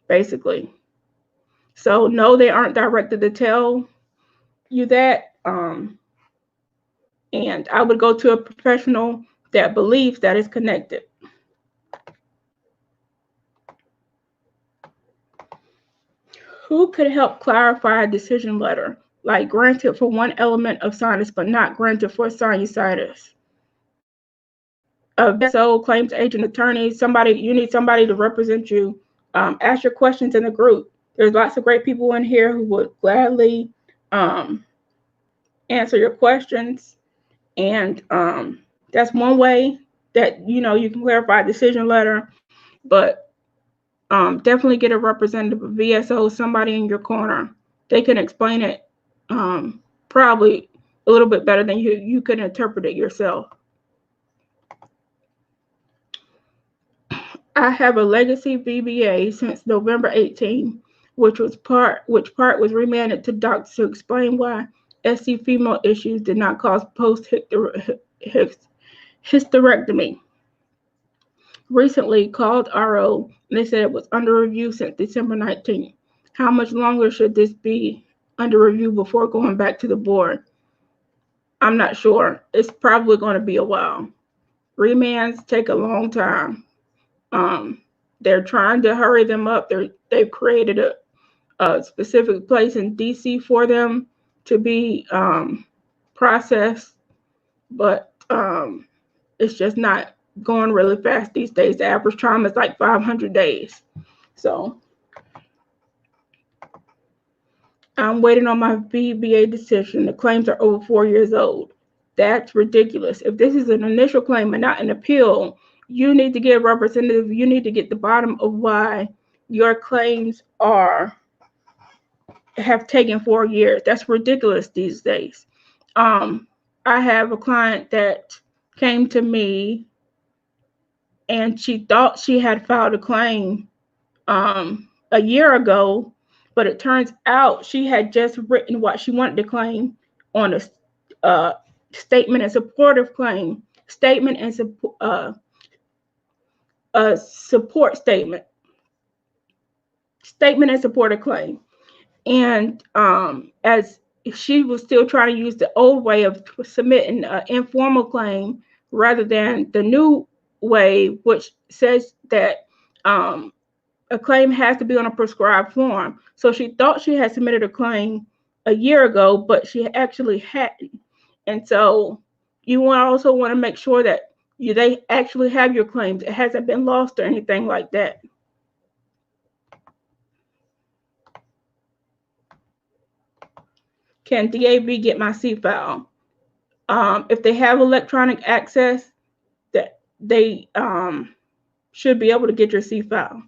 basically. So no, they aren't directed to tell you that. And I would go to a professional that believes that it's connected. Who could help clarify a decision letter, like granted for one element of sinus but not granted for sinusitis? A VSO, claims agent, attorney, you need somebody to represent you. Ask your questions in the group. There's lots of great people in here who would gladly answer your questions. And that's one way that you can clarify a decision letter. But definitely get a representative of VSO, somebody in your corner. They can explain it probably a little bit better than you can interpret it yourself. I have a legacy VBA since November 18, which part was remanded to doctors to explain why SC female issues did not cause post-hysterectomy. Recently called RO, and they said it was under review since December 19. How much longer should this be under review before going back to the board? I'm not sure. It's probably going to be a while. Remands take a long time. They're trying to hurry them up. They've created a specific place in DC for them to be processed, but it's just not going really fast these days. The average time is like 500 days. So I'm waiting on my VBA decision. The claims are over 4 years old. That's ridiculous. If this is an initial claim and not an appeal, you need to get a representative. You need to get the bottom of why your claims have taken 4 years. That's ridiculous these days. I have a client that came to me and she thought she had filed a claim a year ago, but it turns out she had just written what she wanted to claim on a statement and supportive claim, statement and support statement and supportive claim. And as she was still trying to use the old way of submitting an informal claim rather than the new way, which says that a claim has to be on a prescribed form. So she thought she had submitted a claim a year ago, but she actually hadn't. And so you also want to make sure that they actually have your claims. It hasn't been lost or anything like that. Can DAV get my C file? If they have electronic access, that they should be able to get your C file.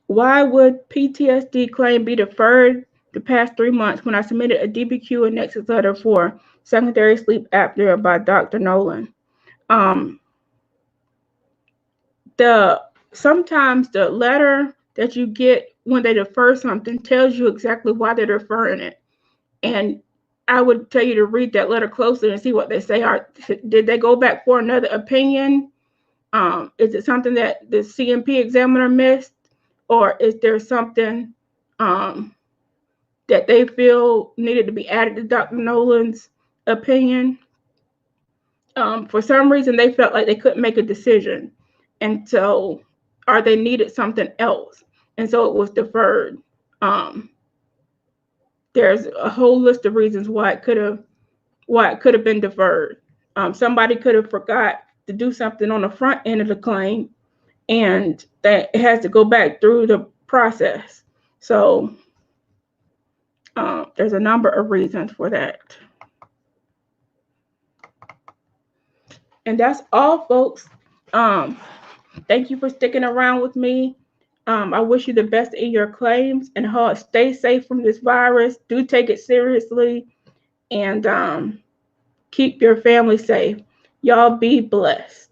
Why would PTSD claim be deferred the past 3 months when I submitted a DBQ and Nexus letter for secondary sleep apnea by Dr. Nolan? Sometimes the letter that you get when they defer something tells you exactly why they're deferring it. And I would tell you to read that letter closely and see what they say. Did they go back for another opinion? Is it something that the CMP examiner missed? Or is there something that they feel needed to be added to Dr. Nolan's opinion? For some reason, they felt like they couldn't make a decision. And so, or they needed something else. And so it was deferred. There's a whole list of reasons why it could have been deferred. Somebody could have forgot to do something on the front end of the claim, and that it has to go back through the process. So there's a number of reasons for that. And that's all, folks. Thank you for sticking around with me. I wish you the best in your claims, and stay safe from this virus. Do take it seriously, and keep your family safe. Y'all be blessed.